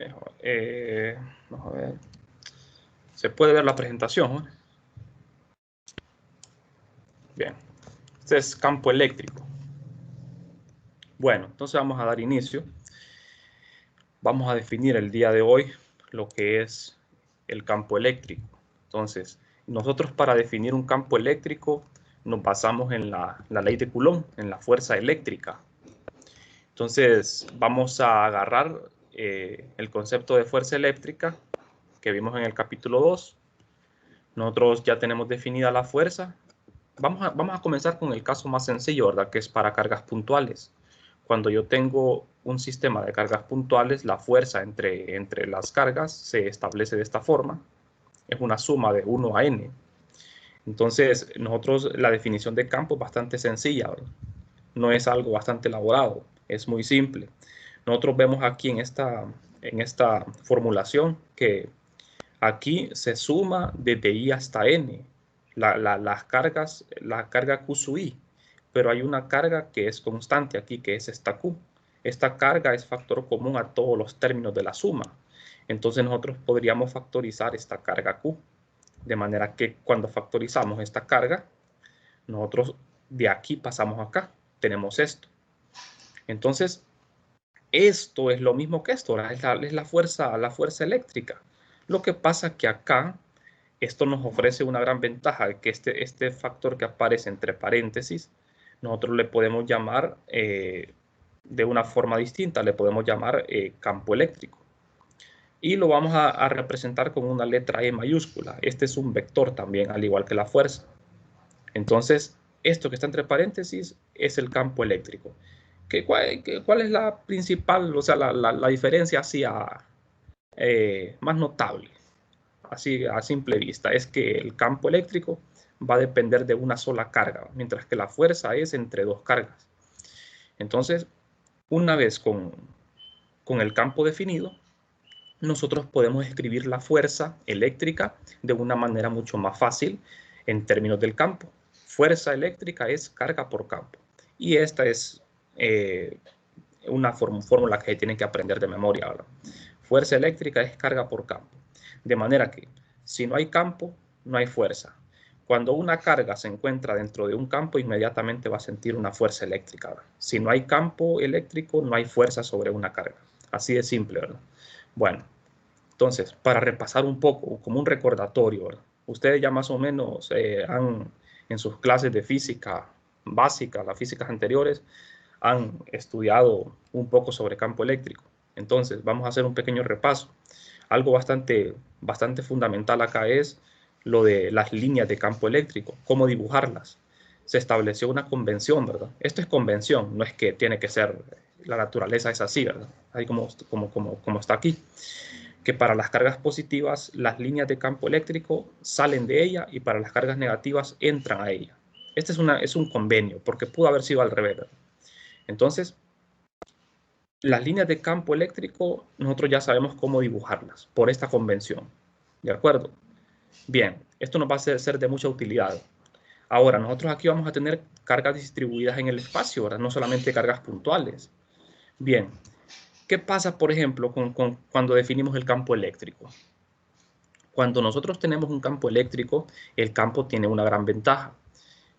Mejor. Vamos a ver. Se puede ver la presentación, ¿no? Bien. Este es campo eléctrico. Bueno, entonces vamos a dar inicio. Vamos a definir el día de hoy lo que es el campo eléctrico. Entonces, nosotros para definir un campo eléctrico nos basamos en la ley de Coulomb, en la fuerza eléctrica. Entonces, vamos a agarrar el concepto de fuerza eléctrica que vimos en el capítulo 2. Nosotros ya tenemos definida la fuerza. Vamos a comenzar con el caso más sencillo, ¿verdad? Que es para cargas puntuales. Cuando yo tengo un sistema de cargas puntuales, la fuerza entre las cargas se establece de esta forma. Es una suma de 1 a n. Entonces, nosotros la definición de campo es bastante sencilla, ¿verdad? No es algo bastante elaborado, es muy simple. Nosotros vemos aquí en esta formulación que aquí se suma desde i hasta n las cargas, la carga Q sub i, pero hay una carga que es constante aquí, que es esta Q. Esta carga es factor común a todos los términos de la suma. Entonces nosotros podríamos factorizar esta carga Q, de manera que cuando factorizamos esta carga, nosotros de aquí pasamos acá, tenemos esto. Entonces, esto es lo mismo que esto, es la fuerza eléctrica. Lo que pasa es que acá, esto nos ofrece una gran ventaja, que este factor que aparece entre paréntesis, nosotros le podemos llamar de una forma distinta, le podemos llamar campo eléctrico. Y lo vamos a representar con una letra E mayúscula. Este es un vector también, al igual que la fuerza. Entonces, esto que está entre paréntesis es el campo eléctrico. ¿Cuál es la principal, o sea, la diferencia así más notable, así a simple vista? Es que el campo eléctrico va a depender de una sola carga, mientras que la fuerza es entre dos cargas. Entonces, una vez con el campo definido, nosotros podemos escribir la fuerza eléctrica de una manera mucho más fácil en términos del campo. Fuerza eléctrica es carga por campo. Y esta es una fórmula que tienen que aprender de memoria ahora. Fuerza eléctrica es carga por campo. De manera que si no hay campo, no hay fuerza. Cuando una carga se encuentra dentro de un campo, inmediatamente va a sentir una fuerza eléctrica. Si no hay campo eléctrico, no hay fuerza sobre una carga. Así de simple, ¿verdad? Bueno, entonces, para repasar un poco, como un recordatorio, ¿verdad? Ustedes ya más o menos en sus clases de física básica, las físicas anteriores, han estudiado un poco sobre campo eléctrico. Entonces, vamos a hacer un pequeño repaso. Algo bastante fundamental acá es lo de las líneas de campo eléctrico, cómo dibujarlas. Se estableció una convención, ¿verdad? Esto es convención, no es que tiene que ser, la naturaleza es así, ¿verdad? Ahí como está aquí. Que para las cargas positivas, las líneas de campo eléctrico salen de ella y para las cargas negativas entran a ella. Este es un convenio, porque pudo haber sido al revés, ¿verdad? Entonces, las líneas de campo eléctrico, nosotros ya sabemos cómo dibujarlas por esta convención. ¿De acuerdo? Bien, esto nos va a ser de mucha utilidad. Ahora, nosotros aquí vamos a tener cargas distribuidas en el espacio, ¿verdad? No solamente cargas puntuales. Bien, ¿qué pasa, por ejemplo, cuando definimos el campo eléctrico? Cuando nosotros tenemos un campo eléctrico, el campo tiene una gran ventaja,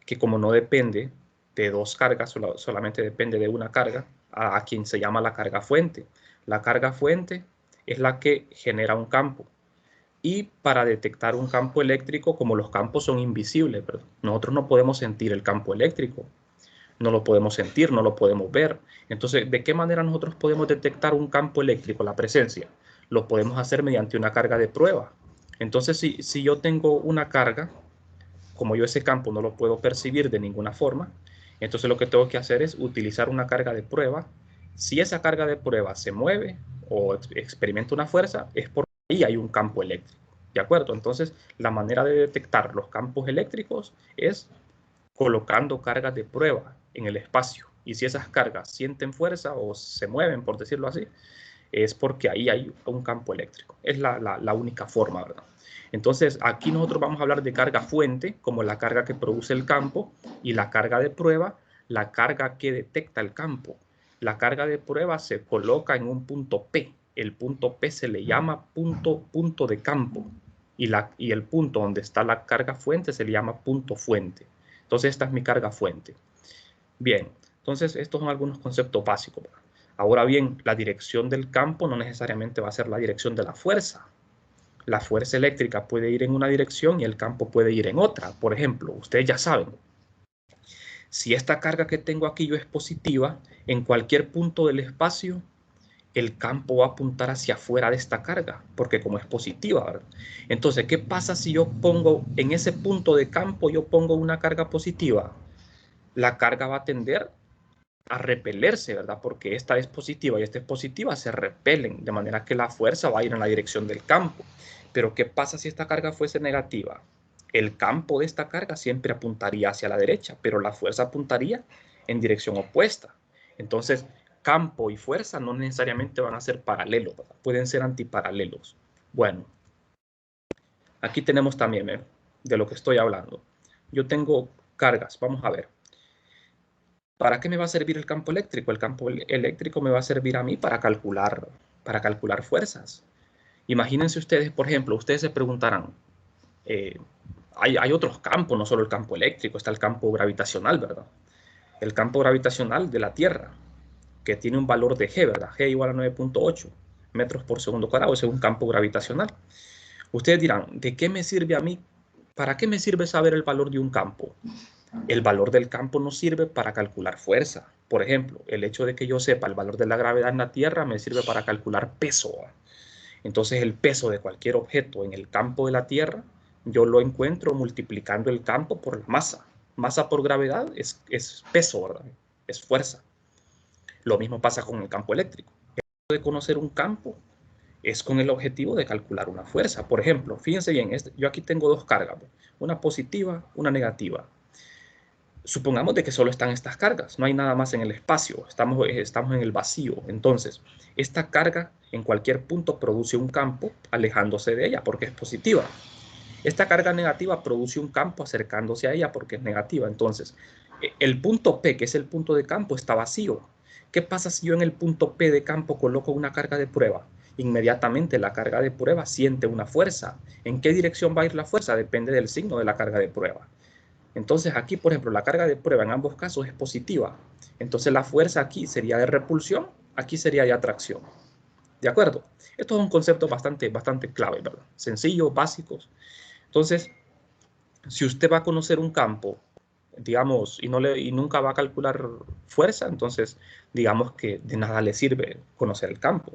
que como no depende de dos cargas, solamente depende de una carga, a quien se llama la carga fuente. La carga fuente es la que genera un campo. Y para detectar un campo eléctrico, como los campos son invisibles, ¿verdad? Nosotros no podemos sentir el campo eléctrico. No lo podemos sentir, no lo podemos ver. Entonces, ¿de qué manera nosotros podemos detectar un campo eléctrico, la presencia? Lo podemos hacer mediante una carga de prueba. Entonces, si yo tengo una carga, como yo ese campo no lo puedo percibir de ninguna forma, entonces lo que tengo que hacer es utilizar una carga de prueba. Si esa carga de prueba se mueve o experimenta una fuerza, es porque ahí hay un campo eléctrico. ¿De acuerdo? Entonces, la manera de detectar los campos eléctricos es colocando cargas de prueba en el espacio. Y si esas cargas sienten fuerza o se mueven, por decirlo así, es porque ahí hay un campo eléctrico. Es la única forma, ¿verdad? Entonces, aquí nosotros vamos a hablar de carga fuente, como la carga que produce el campo, y la carga de prueba, la carga que detecta el campo. La carga de prueba se coloca en un punto P. el punto P se le llama punto de campo y el punto donde está la carga fuente se le llama punto fuente. Entonces esta es mi carga fuente. Bien, entonces estos son algunos conceptos básicos. Ahora bien, la dirección del campo no necesariamente va a ser la dirección de la fuerza. La fuerza eléctrica puede ir en una dirección y el campo puede ir en otra. Por ejemplo, ustedes ya saben, si esta carga que tengo aquí yo es positiva, en cualquier punto del espacio, el campo va a apuntar hacia afuera de esta carga, porque como es positiva, ¿verdad? Entonces, ¿qué pasa si yo pongo en ese punto de campo, yo pongo una carga positiva? La carga va a tender a repelerse, ¿verdad? Porque esta es positiva y esta es positiva, se repelen, de manera que la fuerza va a ir en la dirección del campo. Pero ¿qué pasa si esta carga fuese negativa? El campo de esta carga siempre apuntaría hacia la derecha, pero la fuerza apuntaría en dirección opuesta. Entonces, campo y fuerza no necesariamente van a ser paralelos, ¿verdad? Pueden ser antiparalelos. Bueno, aquí tenemos también de lo que estoy hablando. Yo tengo cargas, vamos a ver. ¿Para qué me va a servir el campo eléctrico? El campo eléctrico me va a servir a mí para calcular fuerzas. Imagínense ustedes, por ejemplo, ustedes se preguntarán, hay otros campos, no solo el campo eléctrico, está el campo gravitacional, ¿verdad? El campo gravitacional de la Tierra, que tiene un valor de G, ¿verdad? G igual a 9.8 metros por segundo cuadrado, ese es un campo gravitacional. Ustedes dirán, ¿de qué me sirve a mí? ¿Para qué me sirve saber el valor de un campo? El valor del campo nos sirve para calcular fuerza. Por ejemplo, el hecho de que yo sepa el valor de la gravedad en la Tierra me sirve para calcular peso. Entonces, el peso de cualquier objeto en el campo de la Tierra, yo lo encuentro multiplicando el campo por la masa. Masa por gravedad es peso, ¿verdad? Es fuerza. Lo mismo pasa con el campo eléctrico. El hecho de conocer un campo es con el objetivo de calcular una fuerza. Por ejemplo, fíjense bien, yo aquí tengo dos cargas, una positiva, una negativa. Supongamos de que solo están estas cargas, no hay nada más en el espacio, estamos en el vacío. Entonces, esta carga en cualquier punto produce un campo alejándose de ella porque es positiva. Esta carga negativa produce un campo acercándose a ella porque es negativa. Entonces, el punto P, que es el punto de campo, está vacío. ¿Qué pasa si yo en el punto P de campo coloco una carga de prueba? Inmediatamente la carga de prueba siente una fuerza. ¿En qué dirección va a ir la fuerza? Depende del signo de la carga de prueba. Entonces aquí, por ejemplo, la carga de prueba en ambos casos es positiva. Entonces la fuerza aquí sería de repulsión, aquí sería de atracción. ¿De acuerdo? Esto es un concepto bastante clave, ¿verdad? Sencillo, básicos. Entonces, si usted va a conocer un campo, digamos, y nunca va a calcular fuerza, entonces digamos que de nada le sirve conocer el campo.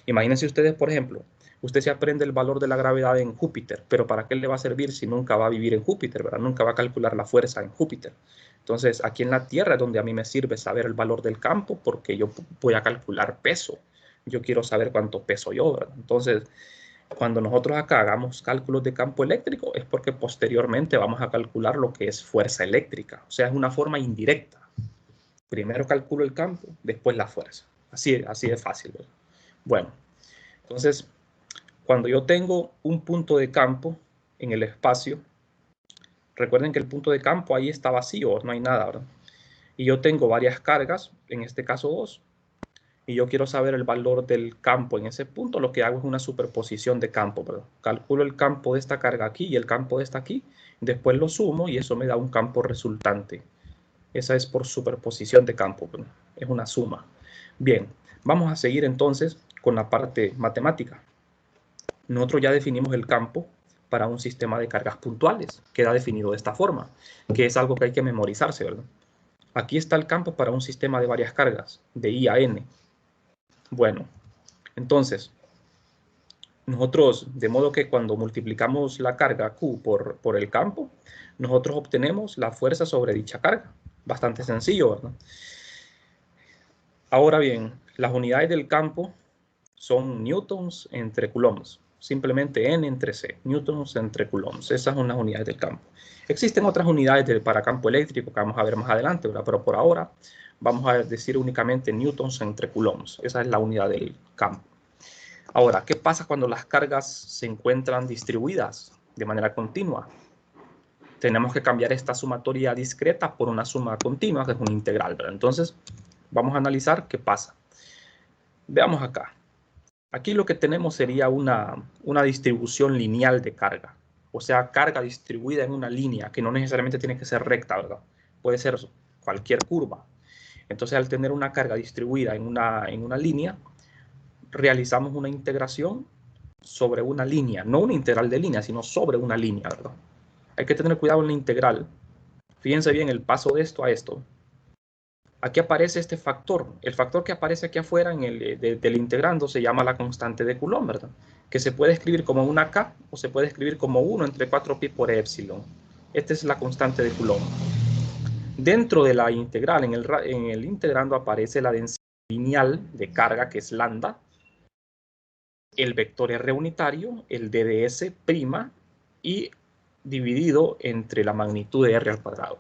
Imagínense ustedes, por ejemplo, usted se aprende el valor de la gravedad en Júpiter, pero ¿para qué le va a servir si nunca va a vivir en Júpiter, ¿verdad? Nunca va a calcular la fuerza en Júpiter. Entonces, aquí en la Tierra es donde a mí me sirve saber el valor del campo porque yo voy a calcular peso. Yo quiero saber cuánto peso yo, ¿verdad? Entonces, cuando nosotros acá hagamos cálculos de campo eléctrico es porque posteriormente vamos a calcular lo que es fuerza eléctrica. O sea, es una forma indirecta. Primero calculo el campo, después la fuerza. Así de fácil, ¿verdad? Bueno, entonces, cuando yo tengo un punto de campo en el espacio, recuerden que el punto de campo ahí está vacío, no hay nada, ¿verdad? Y yo tengo varias cargas, en este caso 2, y yo quiero saber el valor del campo en ese punto, lo que hago es una superposición de campo, ¿verdad? Calculo el campo de esta carga aquí y el campo de esta aquí, después lo sumo y eso me da un campo resultante. Esa es por superposición de campo, ¿verdad? Es una suma. Bien, vamos a seguir entonces con la parte matemática. Nosotros ya definimos el campo para un sistema de cargas puntuales, queda definido de esta forma, que es algo que hay que memorizarse, ¿verdad? Aquí está el campo para un sistema de varias cargas, de I a N. Bueno, entonces, nosotros, de modo que cuando multiplicamos la carga Q por el campo, nosotros obtenemos la fuerza sobre dicha carga. Bastante sencillo, ¿verdad? Ahora bien, las unidades del campo son newtons entre coulombs. Simplemente N entre C, newtons entre coulombs. Esas son las unidades del campo. Existen otras unidades para campo eléctrico que vamos a ver más adelante, ¿verdad? Pero por ahora vamos a decir únicamente newtons entre coulombs. Esa es la unidad del campo. Ahora, ¿qué pasa cuando las cargas se encuentran distribuidas de manera continua? Tenemos que cambiar esta sumatoria discreta por una suma continua, que es una integral, ¿verdad? Entonces, vamos a analizar qué pasa. Veamos acá. Aquí lo que tenemos sería una distribución lineal de carga. O sea, carga distribuida en una línea, que no necesariamente tiene que ser recta, ¿verdad? Puede ser cualquier curva. Entonces, al tener una carga distribuida en una línea, realizamos una integración sobre una línea. No una integral de línea, sino sobre una línea, ¿verdad? Hay que tener cuidado en la integral. Fíjense bien el paso de esto a esto. Aquí aparece este factor. El factor que aparece aquí afuera del integrando se llama la constante de Coulomb, ¿verdad? Que se puede escribir como una K o se puede escribir como 1 entre 4pi por epsilon. Esta es la constante de Coulomb. Dentro de la integral, en el integrando aparece la densidad lineal de carga, que es lambda, el vector R unitario, el dds', y dividido entre la magnitud de R al cuadrado.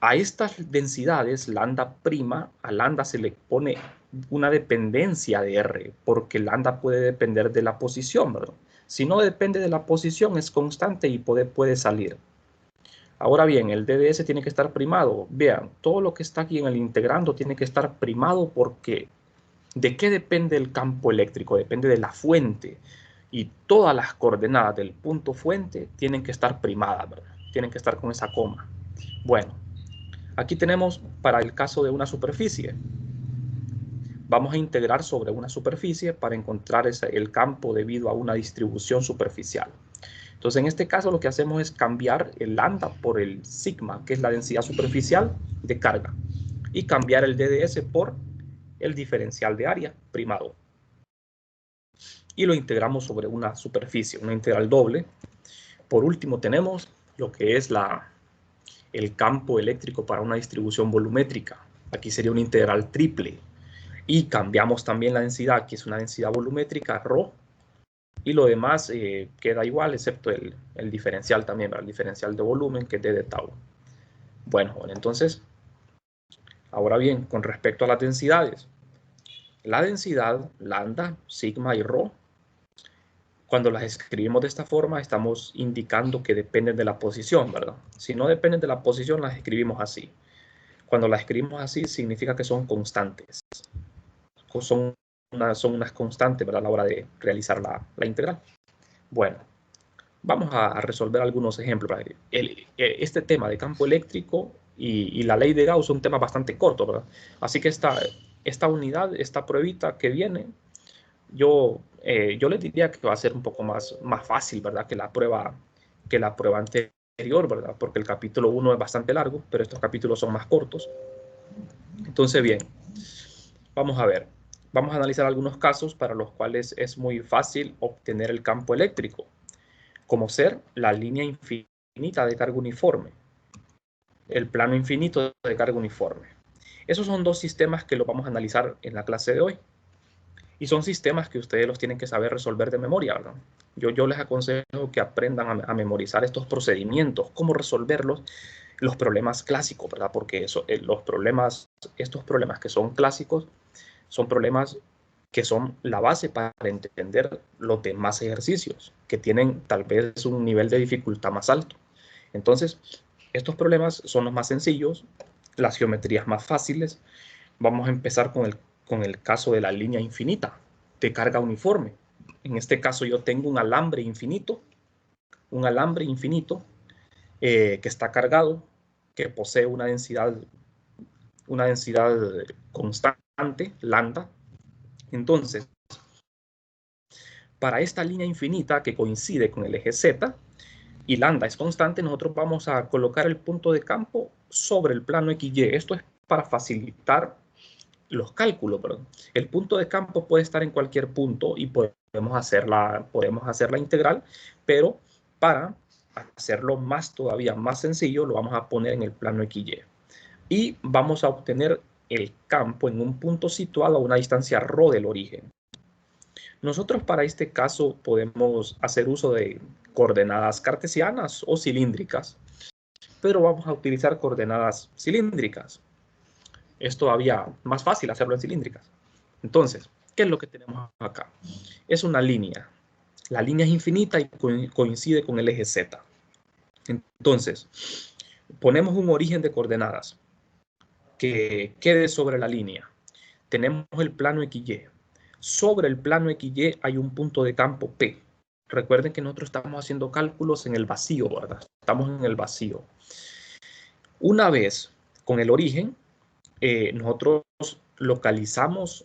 A estas densidades, lambda prima, a lambda se le pone una dependencia de R, porque lambda puede depender de la posición, ¿verdad? Si no depende de la posición, es constante y puede salir. Ahora bien, el dds tiene que estar primado. Vean, todo lo que está aquí en el integrando tiene que estar primado porque ¿de qué depende el campo eléctrico? Depende de la fuente. Y todas las coordenadas del punto fuente tienen que estar primadas, ¿verdad? Tienen que estar con esa coma. Bueno, aquí tenemos para el caso de una superficie. Vamos a integrar sobre una superficie para encontrar el campo debido a una distribución superficial. Entonces, en este caso lo que hacemos es cambiar el lambda por el sigma, que es la densidad superficial de carga, y cambiar el dds por el diferencial de área primado. Y lo integramos sobre una superficie, una integral doble. Por último tenemos lo que es el campo eléctrico para una distribución volumétrica. Aquí sería una integral triple. Y cambiamos también la densidad, que es una densidad volumétrica, ρ, y lo demás queda igual, excepto el diferencial también, el diferencial de volumen, que es d de tau. Bueno, entonces, ahora bien, con respecto a las densidades, la densidad, lambda, sigma y ρ, cuando las escribimos de esta forma, estamos indicando que dependen de la posición, ¿verdad? Si no dependen de la posición, las escribimos así. Cuando las escribimos así, significa que son constantes. Son unas constantes, ¿verdad? A la hora de realizar la integral. Bueno, vamos a resolver algunos ejemplos. Este tema de campo eléctrico y la ley de Gauss es un tema bastante corto, ¿verdad? Así que esta unidad, esta pruebita que viene, yo les diría que va a ser un poco más fácil, ¿verdad? Que la prueba anterior, ¿verdad? Porque el capítulo 1 es bastante largo, pero estos capítulos son más cortos. Entonces, bien, vamos a ver. Vamos a analizar algunos casos para los cuales es muy fácil obtener el campo eléctrico, como ser la línea infinita de carga uniforme, el plano infinito de carga uniforme. Esos son dos sistemas que los vamos a analizar en la clase de hoy. Y son sistemas que ustedes los tienen que saber resolver de memoria, ¿verdad? Yo les aconsejo que aprendan a memorizar estos procedimientos, cómo resolverlos, los problemas clásicos, ¿verdad? Porque estos problemas que son clásicos, son problemas que son la base para entender los demás ejercicios, que tienen tal vez un nivel de dificultad más alto. Entonces, estos problemas son los más sencillos, las geometrías más fáciles. Vamos a empezar con el caso de la línea infinita de carga uniforme. En este caso yo tengo un alambre infinito que está cargado, que posee una densidad constante, lambda. Entonces, para esta línea infinita que coincide con el eje Z y lambda es constante, nosotros vamos a colocar el punto de campo sobre el plano XY. Esto es para facilitar los cálculos, perdón. El punto de campo puede estar en cualquier punto y podemos hacer la integral, pero para hacerlo todavía más sencillo, lo vamos a poner en el plano XY. Y vamos a obtener el campo en un punto situado a una distancia ρ del origen. Nosotros para este caso podemos hacer uso de coordenadas cartesianas o cilíndricas, pero vamos a utilizar coordenadas cilíndricas. Es todavía más fácil hacerlo en cilíndricas. Entonces, ¿qué es lo que tenemos acá? Es una línea. La línea es infinita y coincide con el eje Z. Entonces, ponemos un origen de coordenadas que quede sobre la línea. Tenemos el plano XY. Sobre el plano XY hay un punto de campo P. Recuerden que nosotros estamos haciendo cálculos en el vacío, ¿verdad? Estamos en el vacío. Una vez con el origen, nosotros localizamos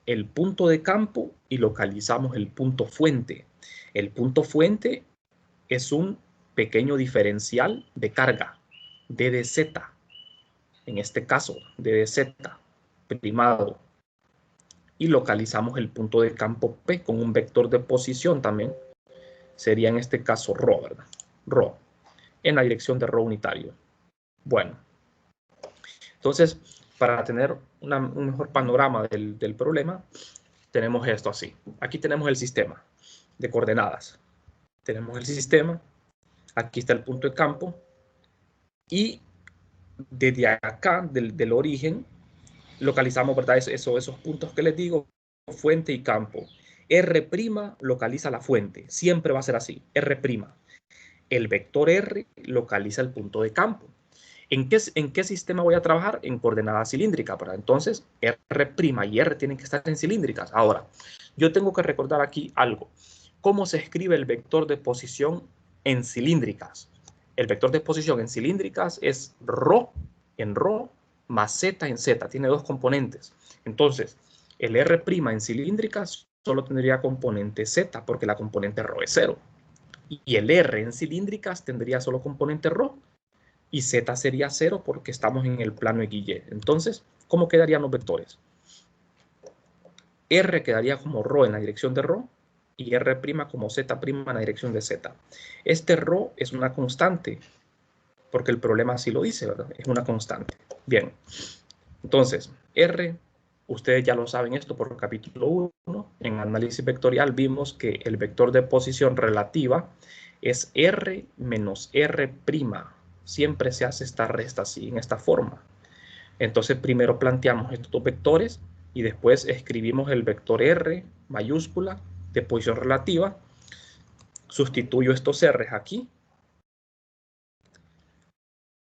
el punto de campo y localizamos el punto fuente. El punto fuente es un pequeño diferencial de carga, DDZ, en este caso, DDZ, primado. Y localizamos el punto de campo P con un vector de posición también. Sería en este caso ρ, ¿verdad? ρ, en la dirección de ρ unitario. Bueno, entonces, para tener un mejor panorama del problema, tenemos esto así. Aquí tenemos el sistema de coordenadas. Tenemos el sistema, aquí está el punto de campo, y desde acá, del origen, localizamos, ¿verdad? Esos puntos que les digo, fuente y campo. R' localiza la fuente, siempre va a ser así, R'. El vector R localiza el punto de campo. ¿En qué sistema voy a trabajar? En coordenada cilíndrica. ¿Verdad? Entonces, R' y R tienen que estar en cilíndricas. Ahora, yo tengo que recordar aquí algo. ¿Cómo se escribe el vector de posición en cilíndricas? El vector de posición en cilíndricas es ρ en ρ más z en z. Tiene dos componentes. Entonces, el R' en cilíndricas solo tendría componente z porque la componente ρ es 0. Y el R en cilíndricas tendría solo componente ρ y z sería 0 porque estamos en el plano XY. Entonces, ¿cómo quedarían los vectores? R quedaría como ρ en la dirección de ρ y R' como z' en la dirección de z. Este ρ es una constante, porque el problema así lo dice, ¿verdad? Es una constante. Bien, entonces, R, ustedes ya lo saben esto por el capítulo 1. En análisis vectorial vimos que el vector de posición relativa es R menos R'. Siempre se hace esta resta así, en esta forma. Entonces, primero planteamos estos dos vectores y después escribimos el vector R mayúscula de posición relativa. Sustituyo estos R's aquí.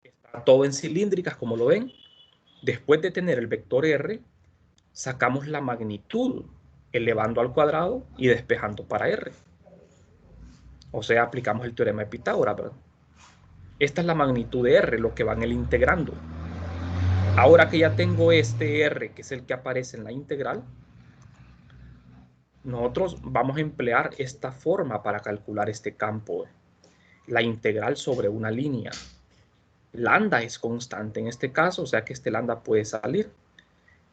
Está todo en cilíndricas, como lo ven. Después de tener el vector R, sacamos la magnitud elevando al cuadrado y despejando para R. O sea, aplicamos el teorema de Pitágoras, ¿verdad? Esta es la magnitud de R, lo que va en el integrando. Ahora que ya tengo este R, que es el que aparece en la integral, nosotros vamos a emplear esta forma para calcular este campo. La integral sobre una línea. Lambda es constante en este caso, o sea que este lambda puede salir.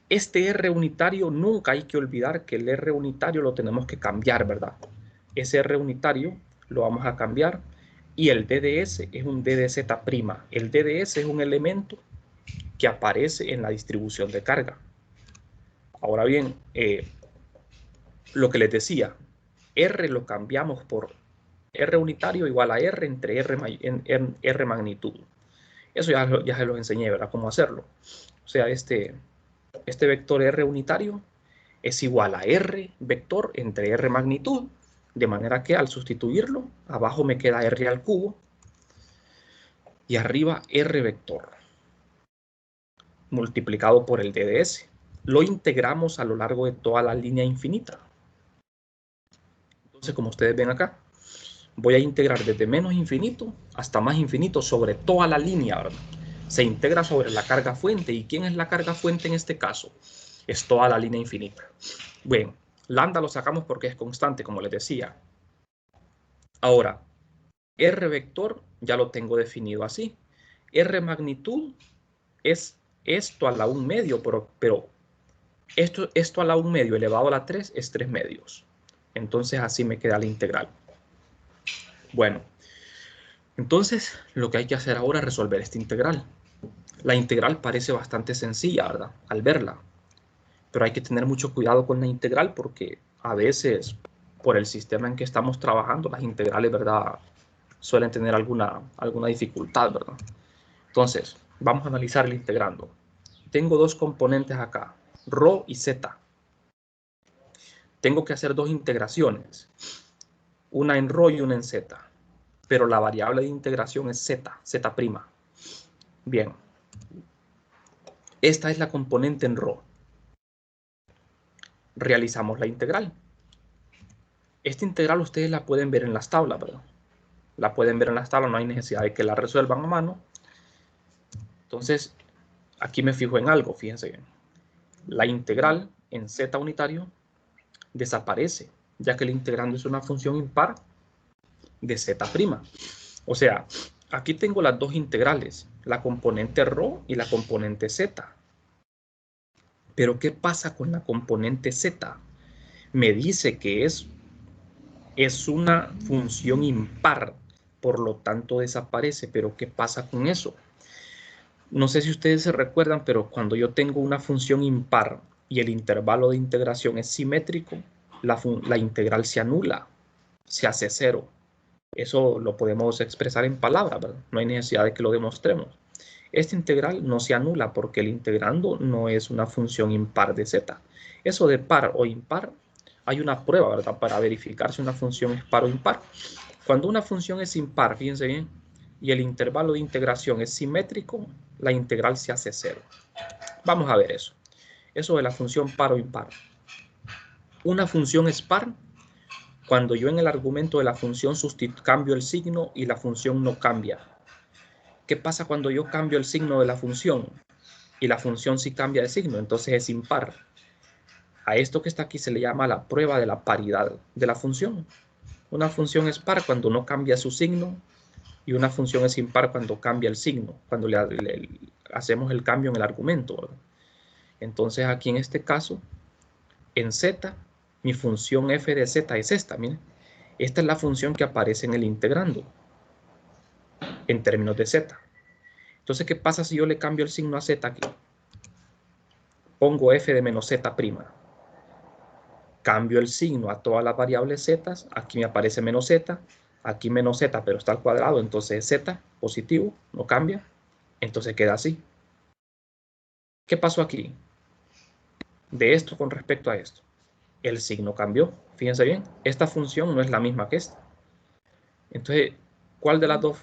Este R unitario, nunca hay que olvidar que el R unitario lo tenemos que cambiar, ¿verdad? Ese R unitario lo vamos a cambiar y el DDS es un DDZ'. El DDS es un elemento que aparece en la distribución de carga. Ahora bien, lo que les decía, R lo cambiamos por R unitario igual a R entre R magnitud. Eso ya se los enseñé, ¿verdad? Cómo hacerlo. O sea, este vector R unitario es igual a R vector entre R magnitud, de manera que al sustituirlo, abajo me queda R al cubo y arriba R vector multiplicado por el DDS. Lo integramos a lo largo de toda la línea infinita. Entonces, como ustedes ven acá, voy a integrar desde menos infinito hasta más infinito sobre toda la línea, ¿verdad? Se integra sobre la carga fuente. ¿Y quién es la carga fuente en este caso? Es toda la línea infinita. Bueno, lambda lo sacamos porque es constante, como les decía. Ahora, R vector ya lo tengo definido así. R magnitud es esto a la 1 medio, pero esto a la 1 medio elevado a la 3 es 3 medios. Entonces así me queda la integral. Bueno, entonces lo que hay que hacer ahora es resolver esta integral. La integral parece bastante sencilla, ¿verdad? Al verla. Pero hay que tener mucho cuidado con la integral porque a veces, por el sistema en que estamos trabajando, las integrales, ¿verdad?, suelen tener alguna dificultad, ¿verdad? Entonces, vamos a analizar el integrando. Tengo dos componentes acá, ρ y z. Tengo que hacer dos integraciones, una en ρ y una en z. Pero la variable de integración es z'. Bien. Esta es la componente en ρ. realizamos la integral. Esta integral ustedes la pueden ver en las tablas, ¿verdad? La pueden ver en las tablas, no hay necesidad de que la resuelvan a mano. Entonces, aquí me fijo en algo, fíjense bien. La integral en z unitario desaparece, ya que el integrando es una función impar de z'. O sea, aquí tengo las dos integrales, la componente ρ y la componente z. Pero ¿qué pasa con la componente z? Me dice que es una función impar, por lo tanto desaparece. Pero ¿qué pasa con eso? No sé si ustedes se recuerdan, pero cuando yo tengo una función impar y el intervalo de integración es simétrico, la integral se anula, se hace cero. Eso lo podemos expresar en palabras, ¿verdad? No hay necesidad de que lo demostremos. Esta integral no se anula porque el integrando no es una función impar de z. Eso de par o impar, hay una prueba, ¿verdad? Para verificar si una función es par o impar. Cuando una función es impar, fíjense bien, y el intervalo de integración es simétrico, la integral se hace cero. Vamos a ver eso. Eso de la función par o impar. Una función es par cuando yo en el argumento de la función cambio el signo y la función no cambia. ¿Qué pasa cuando yo cambio el signo de la función y la función sí cambia de signo? Entonces es impar. A esto que está aquí se le llama la prueba de la paridad de la función. Una función es par cuando no cambia su signo y una función es impar cuando cambia el signo, cuando le hacemos el cambio en el argumento, ¿verdad? Entonces aquí en este caso, en z, mi función f de z es esta, miren. Esta es la función que aparece en el integrando, en términos de z. Entonces, ¿qué pasa si yo le cambio el signo a z aquí? Pongo f de menos z'. Cambio el signo a todas las variables z. Aquí me aparece menos z. Aquí menos z, pero está al cuadrado. Entonces z, positivo, no cambia. Entonces queda así. ¿Qué pasó aquí? De esto con respecto a esto. El signo cambió. Fíjense bien. Esta función no es la misma que esta. Entonces, ¿cuál de las dos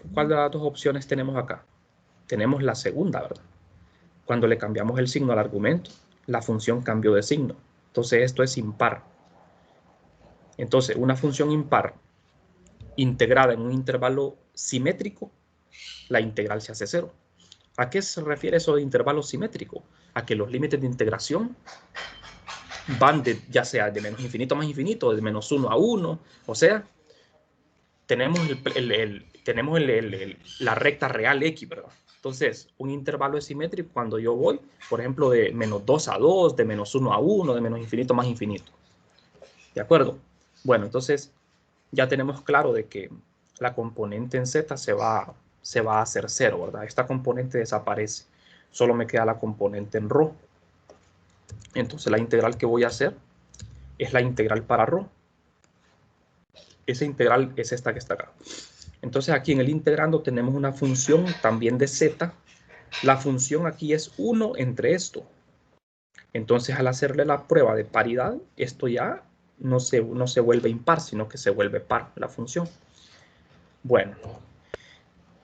opciones tenemos acá? Tenemos la segunda, ¿verdad? Cuando le cambiamos el signo al argumento, la función cambió de signo. Entonces esto es impar. Entonces una función impar integrada en un intervalo simétrico, la integral se hace cero. ¿A qué se refiere eso de intervalo simétrico? A que los límites de integración van ya sea de menos infinito a más infinito, de menos 1 a 1, o sea, tenemos la recta real X, ¿verdad? Entonces, un intervalo es simétrico cuando yo voy, por ejemplo, de menos 2 a 2, de menos 1 a 1, de menos infinito a más infinito. ¿De acuerdo? Bueno, entonces ya tenemos claro de que la componente en z se va a hacer cero, ¿verdad? Esta componente desaparece. Solo me queda la componente en ρ. Entonces la integral que voy a hacer es la integral para ρ. Esa integral es esta que está acá. Entonces aquí en el integrando tenemos una función también de z. La función aquí es 1 entre esto. Entonces al hacerle la prueba de paridad, esto ya no se vuelve impar, sino que se vuelve par la función. Bueno,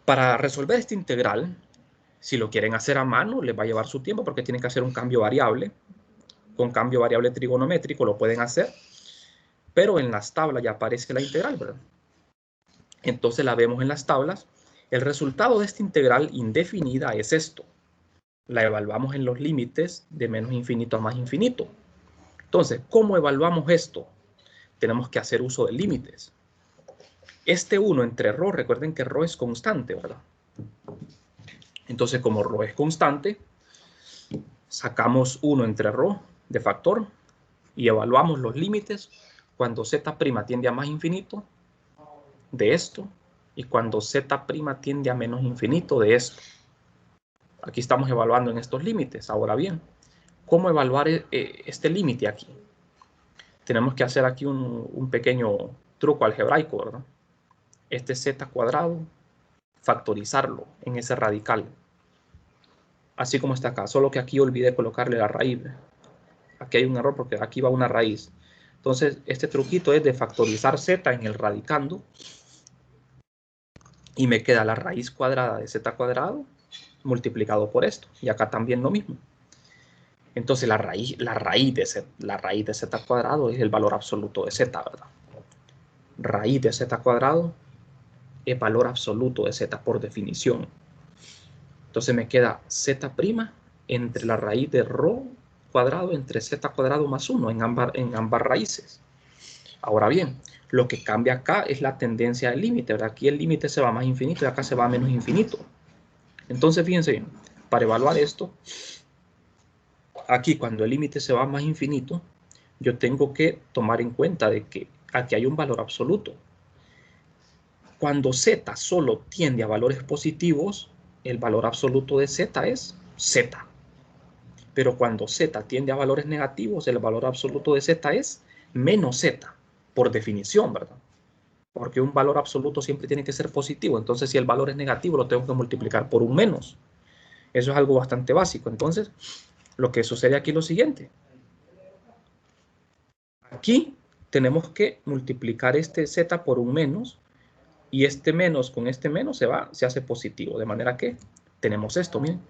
para resolver esta integral, si lo quieren hacer a mano, les va a llevar su tiempo porque tienen que hacer un cambio variable. Con cambio variable trigonométrico lo pueden hacer, pero en las tablas ya aparece la integral, ¿verdad? Entonces la vemos en las tablas. El resultado de esta integral indefinida es esto. La evaluamos en los límites de menos infinito a más infinito. Entonces, ¿cómo evaluamos esto? Tenemos que hacer uso de límites. Este 1 entre ρ, recuerden que ρ es constante, ¿verdad? Entonces, como ρ es constante, sacamos 1 entre ρ de factor y evaluamos los límites cuando z' tiende a más infinito de esto y cuando z' tiende a menos infinito de esto. Aquí estamos evaluando en estos límites. Ahora bien, ¿cómo evaluar este límite aquí? Tenemos que hacer aquí un pequeño truco algebraico, ¿verdad? Este z cuadrado, factorizarlo en ese radical. Así como está acá, solo que aquí olvidé colocarle la raíz. Aquí hay un error porque aquí va una raíz. Entonces, este truquito es de factorizar z en el radicando y me queda la raíz cuadrada de z cuadrado multiplicado por esto. Y acá también lo mismo. Entonces la raíz de z cuadrado es el valor absoluto de z, ¿verdad? Raíz de z cuadrado es valor absoluto de z por definición. Entonces me queda z' entre la raíz de rho cuadrado entre z cuadrado más 1 en ambas raíces. Ahora bien, lo que cambia acá es la tendencia del límite, ¿verdad? Aquí el límite se va más infinito y acá se va a menos infinito. Entonces, fíjense bien, para evaluar esto, aquí cuando el límite se va más infinito, yo tengo que tomar en cuenta de que aquí hay un valor absoluto. Cuando z solo tiende a valores positivos, el valor absoluto de z es z. Pero cuando z tiende a valores negativos, el valor absoluto de z es menos z, por definición, ¿verdad? Porque un valor absoluto siempre tiene que ser positivo. Entonces, si el valor es negativo, lo tengo que multiplicar por un menos. Eso es algo bastante básico. Entonces, lo que sucede aquí es lo siguiente. Aquí tenemos que multiplicar este z por un menos, y este menos con este menos se hace positivo. De manera que tenemos esto, miren.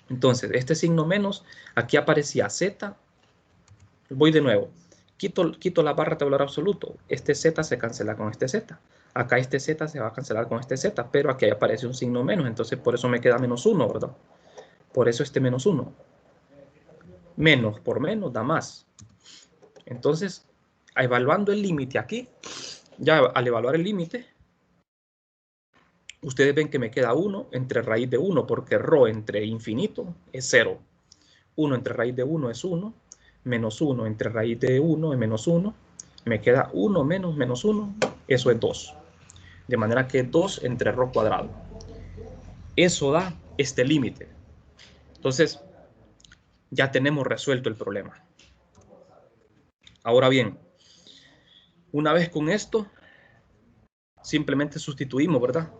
Entonces, este signo menos, aquí aparecía z. Voy de nuevo. Quito la barra tabular absoluto. Este z se cancela con este z. Acá este z se va a cancelar con este z, pero aquí aparece un signo menos, entonces por eso me queda menos 1, ¿verdad? Por eso este menos 1. Menos por menos da más. Entonces, evaluando el límite aquí, ya al evaluar el límite, ustedes ven que me queda 1 entre raíz de 1, porque rho entre infinito es 0. 1 entre raíz de 1 es 1, menos 1 entre raíz de 1 es menos 1, me queda 1 menos menos 1, eso es 2. De manera que 2 entre rho cuadrado. Eso da este límite. Entonces, ya tenemos resuelto el problema. Ahora bien, una vez con esto, simplemente sustituimos, ¿verdad?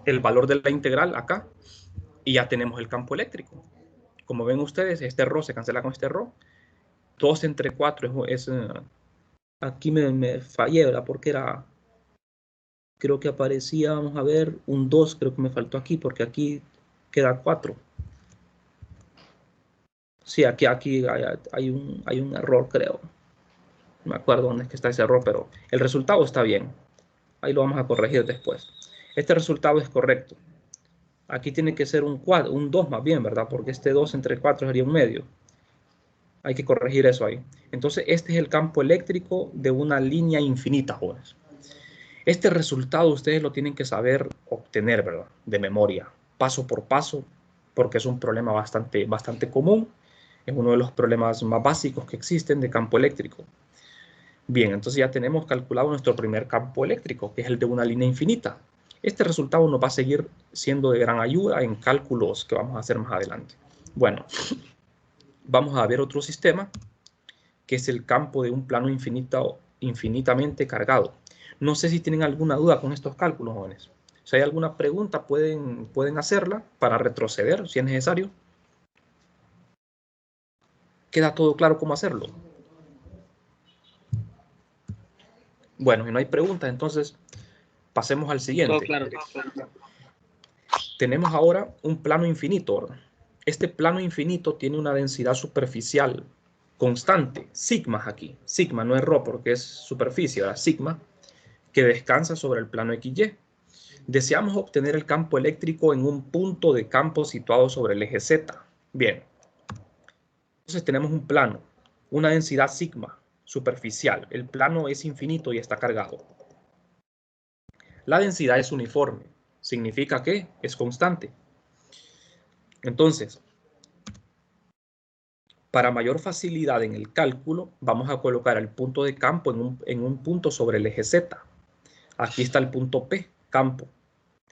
El valor de la integral acá y ya tenemos el campo eléctrico. Como ven ustedes, este rho se cancela con este rho. 2 entre 4 es aquí me fallé, ¿verdad? Porque era, creo que aparecía, vamos a ver, un 2, creo que me faltó aquí, porque aquí queda 4. Sí, aquí hay un error, creo. No me acuerdo dónde es que está ese error, pero el resultado está bien. Ahí lo vamos a corregir después. Este resultado es correcto. Aquí tiene que ser un 2 más bien, ¿verdad? Porque este 2 entre 4 sería un medio. Hay que corregir eso ahí. Entonces, este es el campo eléctrico de una línea infinita, jóvenes. Este resultado ustedes lo tienen que saber obtener, ¿verdad? De memoria, paso por paso, porque es un problema bastante común. Es uno de los problemas más básicos que existen de campo eléctrico. Bien, entonces ya tenemos calculado nuestro primer campo eléctrico, que es el de una línea infinita. Este resultado nos va a seguir siendo de gran ayuda en cálculos que vamos a hacer más adelante. Bueno, vamos a ver otro sistema, que es el campo de un plano infinitamente cargado. No sé si tienen alguna duda con estos cálculos, jóvenes. Si hay alguna pregunta, pueden hacerla para retroceder, si es necesario. ¿Queda todo claro cómo hacerlo? Bueno, si no hay preguntas, entonces pasemos al siguiente. Todo claro. Tenemos ahora un plano infinito, ¿verdad? Este plano infinito tiene una densidad superficial constante, sigma aquí. Sigma no es rho porque es superficie, ¿verdad? Sigma, que descansa sobre el plano XY. Deseamos obtener el campo eléctrico en un punto de campo situado sobre el eje Z. Bien. Entonces tenemos un plano, una densidad sigma superficial. El plano es infinito y está cargado. La densidad es uniforme. Significa que es constante. Entonces, para mayor facilidad en el cálculo, vamos a colocar el punto de campo en un punto sobre el eje Z. Aquí está el punto P, campo.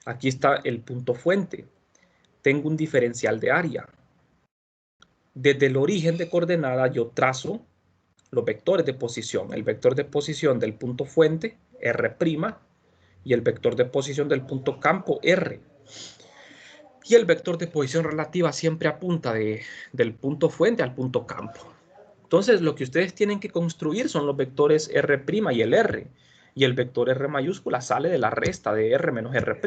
Aquí está el punto fuente. Tengo un diferencial de área. Desde el origen de coordenada yo trazo los vectores de posición. El vector de posición del punto fuente, R', y el vector de posición del punto campo, R. Y el vector de posición relativa siempre apunta del punto fuente al punto campo. Entonces, lo que ustedes tienen que construir son los vectores R' y el R. Y el vector R mayúscula sale de la resta de R menos R'.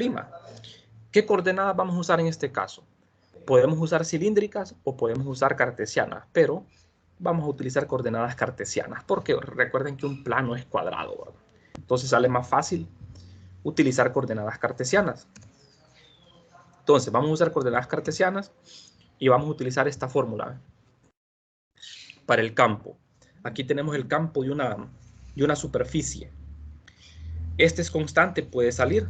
¿Qué coordenadas vamos a usar en este caso? Podemos usar cilíndricas o podemos usar cartesianas, pero vamos a utilizar coordenadas cartesianas, porque recuerden que un plano es cuadrado, ¿verdad? Entonces sale más fácil utilizar coordenadas cartesianas. Entonces vamos a usar coordenadas cartesianas y vamos a utilizar esta fórmula para el campo. Aquí tenemos el campo de una superficie. Este es constante, puede salir.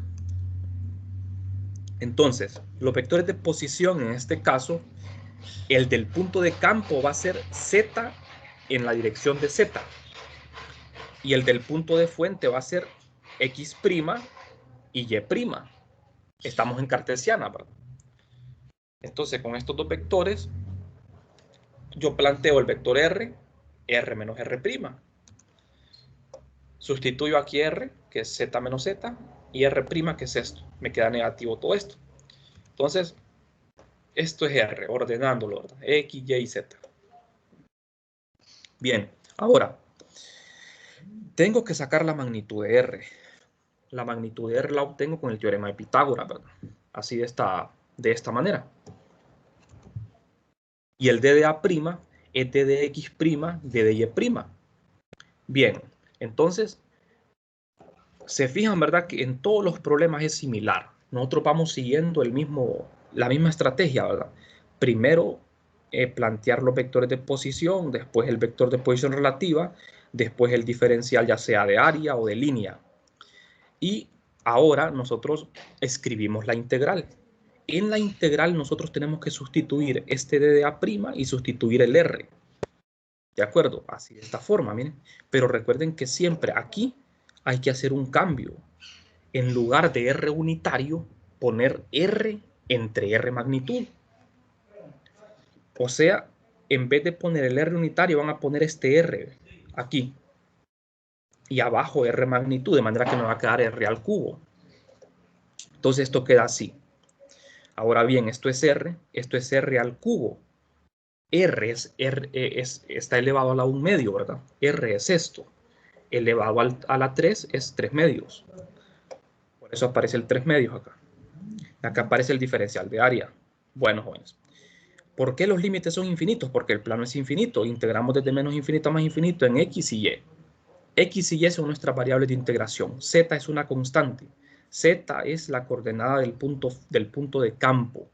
Entonces, los vectores de posición en este caso, el del punto de campo va a ser Z en la dirección de Z. Y el del punto de fuente va a ser X' y Y'. Estamos en cartesiana, ¿verdad? Entonces, con estos dos vectores, yo planteo el vector R, R menos R'. Sustituyo aquí R, que es Z menos Z, y R', que es esto. Me queda negativo todo esto. Entonces, esto es R, ordenándolo, ¿verdad? X, Y y Z. Bien, ahora, tengo que sacar la magnitud de R. La magnitud de R la obtengo con el teorema de Pitágoras, ¿verdad? Así de esta manera. Y el D de A' es D de X', D de Y'. Bien, entonces, se fijan, ¿verdad? Que en todos los problemas es similar. Nosotros vamos siguiendo la misma estrategia, ¿verdad? Primero, plantear los vectores de posición, después el vector de posición relativa, después el diferencial ya sea de área o de línea. Y ahora nosotros escribimos la integral. En la integral nosotros tenemos que sustituir este D de A' y sustituir el R. ¿De acuerdo? Así de esta forma, miren. Pero recuerden que siempre aquí hay que hacer un cambio. En lugar de R unitario, poner R entre R magnitud. O sea, en vez de poner el R unitario, van a poner este R aquí. Y abajo R magnitud, de manera que me va a quedar R al cubo. Entonces esto queda así. Ahora bien, esto es R al cubo. R está elevado a la 1/2, ¿verdad? R es esto. Elevado a la 3 es 3/2. Por eso aparece el 3/2 acá. Acá aparece el diferencial de área. Bueno, jóvenes. ¿Por qué los límites son infinitos? Porque el plano es infinito. Integramos desde menos infinito a más infinito en X y Y. X y Y son nuestras variables de integración. Z es una constante. Z es la coordenada del punto de campo.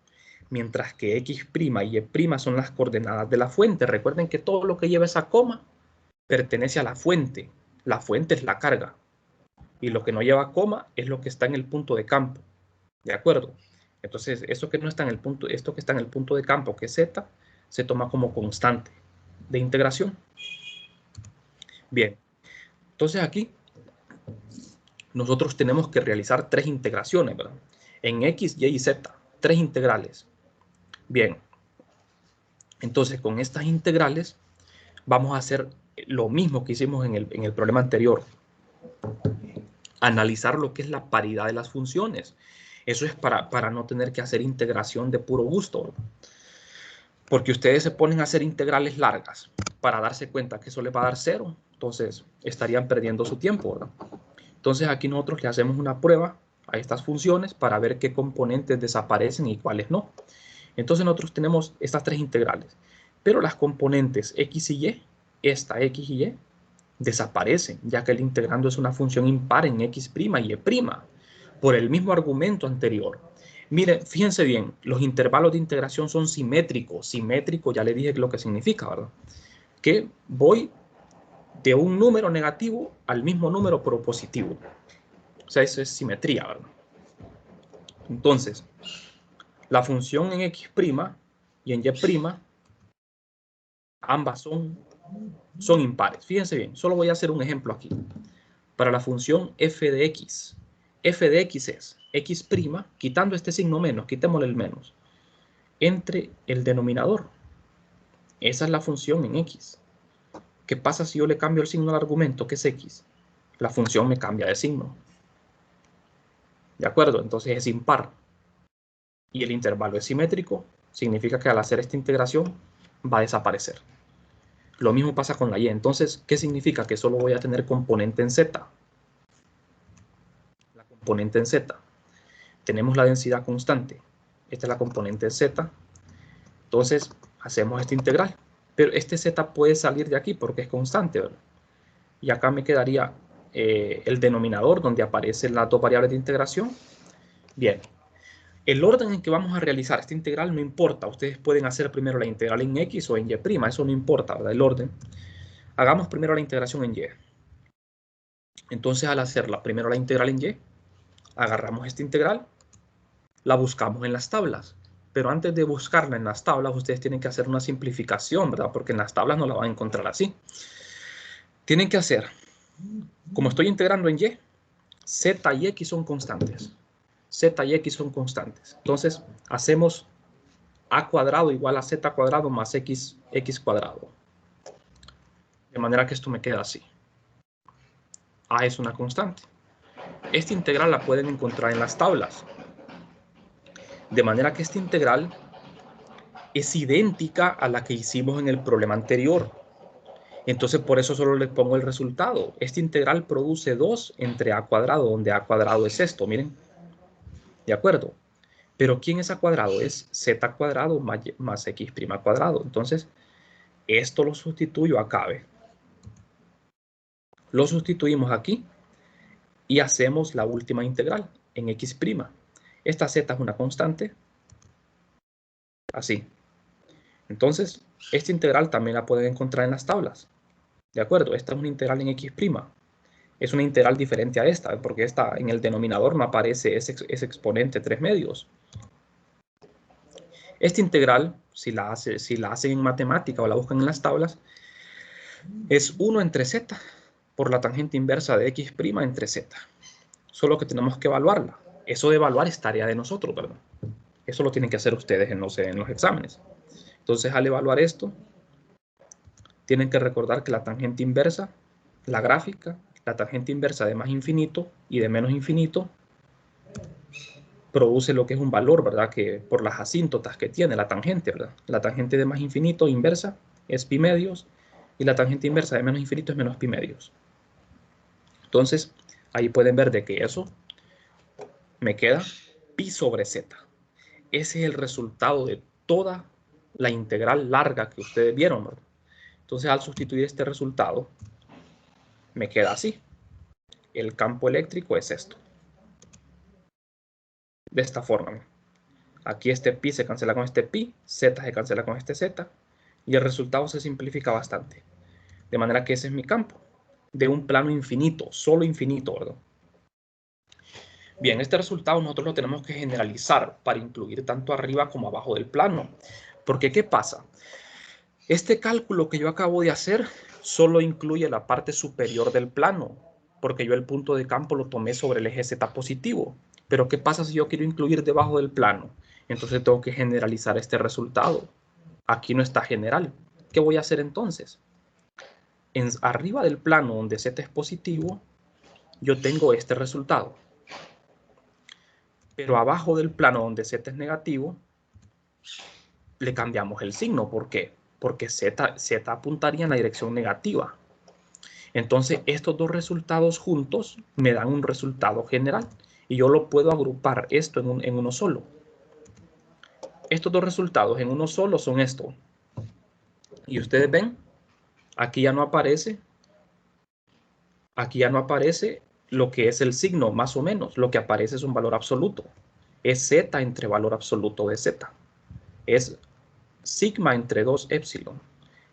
Mientras que X' y Y' son las coordenadas de la fuente. Recuerden que todo lo que lleva esa coma pertenece a la fuente. La fuente es la carga. Y lo que no lleva coma es lo que está en el punto de campo. ¿De acuerdo? Entonces, esto que está en el punto de campo, que es Z, se toma como constante de integración. Bien. Entonces aquí nosotros tenemos que realizar 3 integraciones, ¿verdad? En X, Y y Z, 3 integrales. Bien. Entonces, con estas integrales vamos a hacer lo mismo que hicimos en el problema anterior. Analizar lo que es la paridad de las funciones. Eso es para no tener que hacer integración de puro gusto, ¿verdad? Porque ustedes se ponen a hacer integrales largas para darse cuenta que eso les va a dar 0. Entonces, estarían perdiendo su tiempo, ¿verdad? Entonces, aquí nosotros le hacemos una prueba a estas funciones para ver qué componentes desaparecen y cuáles no. Entonces, nosotros tenemos estas 3 integrales. Pero las componentes X y Y, esta X y Y, desaparecen, ya que el integrando es una función impar en X' y Y', por el mismo argumento anterior. Miren, fíjense bien, los intervalos de integración son simétricos. Simétrico, ya le dije lo que significa, ¿verdad? Que voy de un número negativo al mismo número pero positivo. O sea, eso es simetría, ¿verdad? Entonces, la función en X' y en Y', ambas son impares. Fíjense bien, solo voy a hacer un ejemplo aquí. Para la función f de x es X', quitando este signo menos, quitémosle el menos, entre el denominador. Esa es la función en X. ¿Qué pasa si yo le cambio el signo al argumento, que es X? La función me cambia de signo. ¿De acuerdo? Entonces es impar. Y el intervalo es simétrico, significa que al hacer esta integración va a desaparecer. Lo mismo pasa con la y. Entonces, ¿qué significa? Que solo voy a tener componente en z. La componente en z. Tenemos la densidad constante. Esta es la componente en z. Entonces, hacemos esta integral. Pero este z puede salir de aquí porque es constante, ¿verdad? Y acá me quedaría el denominador donde aparecen las dos variables de integración. Bien. El orden en que vamos a realizar esta integral no importa. Ustedes pueden hacer primero la integral en x o en y'. Eso no importa, ¿verdad? El orden. Hagamos primero la integración en y. Entonces, al hacer primero la integral en y, agarramos esta integral, la buscamos en las tablas. Pero antes de buscarla en las tablas, ustedes tienen que hacer una simplificación, ¿verdad? Porque en las tablas no la van a encontrar así. Tienen que hacer, como estoy integrando en y, z y x son constantes. Z y x son constantes. Entonces, hacemos a cuadrado igual a z cuadrado más x cuadrado. De manera que esto me queda así. A es una constante. Esta integral la pueden encontrar en las tablas. De manera que esta integral es idéntica a la que hicimos en el problema anterior. Entonces, por eso solo les pongo el resultado. Esta integral produce 2 entre a cuadrado, donde a cuadrado es esto, miren. ¿De acuerdo? Pero ¿quién es a cuadrado? Es z cuadrado más x' cuadrado. Entonces, esto lo sustituyo acá, ¿ve? Lo sustituimos aquí y hacemos la última integral en x'. Esta z es una constante. Así. Entonces, esta integral también la pueden encontrar en las tablas. ¿De acuerdo? Esta es una integral en x'. Es una integral diferente a esta, porque esta en el denominador no aparece ese exponente 3/2. Esta integral, si la hacen en matemática o la buscan en las tablas, es 1 entre z por la tangente inversa de x' entre z. Solo que tenemos que evaluarla. Eso de evaluar es tarea de nosotros, ¿verdad? Eso lo tienen que hacer ustedes en los exámenes. Entonces, al evaluar esto, tienen que recordar que la tangente inversa, la gráfica, la tangente inversa de más infinito y de menos infinito, produce lo que es un valor, ¿verdad? Que por las asíntotas que tiene la tangente, ¿verdad? La tangente de más infinito inversa es pi medios y la tangente inversa de menos infinito es menos pi medios. Entonces, ahí pueden ver de que eso me queda pi sobre z. Ese es el resultado de toda la integral larga que ustedes vieron, ¿verdad? Entonces, al sustituir este resultado, me queda así. El campo eléctrico es esto. De esta forma. Aquí este pi se cancela con este pi, z se cancela con este z, y el resultado se simplifica bastante. De manera que ese es mi campo, de un plano infinito, solo infinito, ¿verdad? Bien, este resultado nosotros lo tenemos que generalizar para incluir tanto arriba como abajo del plano. Porque, ¿qué pasa? Este cálculo que yo acabo de hacer solo incluye la parte superior del plano, porque yo el punto de campo lo tomé sobre el eje z positivo. Pero ¿qué pasa si yo quiero incluir debajo del plano? Entonces tengo que generalizar este resultado. Aquí no está general. ¿Qué voy a hacer entonces? Arriba del plano donde z es positivo, yo tengo este resultado. Pero abajo del plano donde z es negativo, le cambiamos el signo. ¿Por qué? Porque z apuntaría en la dirección negativa. Entonces, estos dos resultados juntos me dan un resultado general. Y yo lo puedo agrupar esto en uno solo. Estos dos resultados en uno solo son esto. Y ustedes ven, aquí ya no aparece lo que es el signo, más o menos. Lo que aparece es un valor absoluto. Es z entre valor absoluto de z. Es sigma entre 2 épsilon.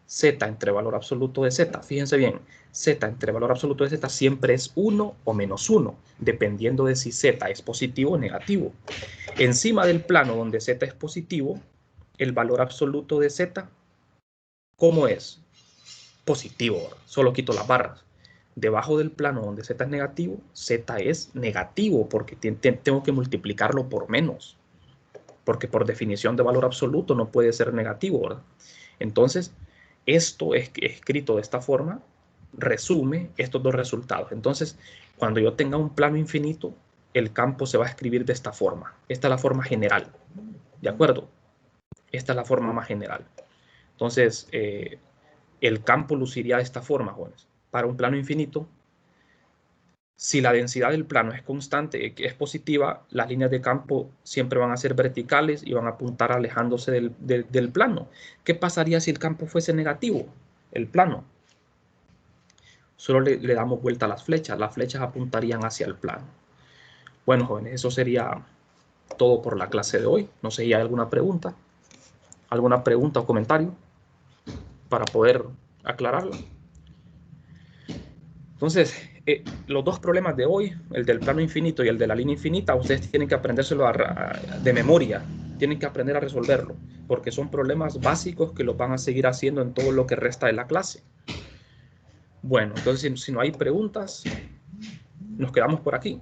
Z entre valor absoluto de z. Fíjense bien, z entre valor absoluto de z siempre es 1 o menos 1, dependiendo de si z es positivo o negativo. Encima del plano donde z es positivo, el valor absoluto de z, ¿cómo es? Positivo. Solo quito las barras. Debajo del plano donde z es negativo, z es negativo porque tengo que multiplicarlo por menos. Porque por definición de valor absoluto no puede ser negativo, ¿verdad? Entonces, esto es escrito de esta forma, resume estos dos resultados. Entonces, cuando yo tenga un plano infinito, el campo se va a escribir de esta forma. Esta es la forma general, ¿de acuerdo? Esta es la forma más general. Entonces, el campo luciría de esta forma, jóvenes. Para un plano infinito, Si la densidad del plano es constante, que es positiva, las líneas de campo siempre van a ser verticales y van a apuntar alejándose del plano. ¿Qué pasaría si el campo fuese negativo? El plano. Solo le damos vuelta a las flechas apuntarían hacia el plano. Bueno, jóvenes, eso sería todo por la clase de hoy. No sé si hay alguna pregunta o comentario para poder aclararlo. Entonces, los dos problemas de hoy, el del plano infinito y el de la línea infinita, ustedes tienen que aprendérselo de memoria, tienen que aprender a resolverlo, porque son problemas básicos que los van a seguir haciendo en todo lo que resta de la clase. Bueno, entonces si no hay preguntas, nos quedamos por aquí.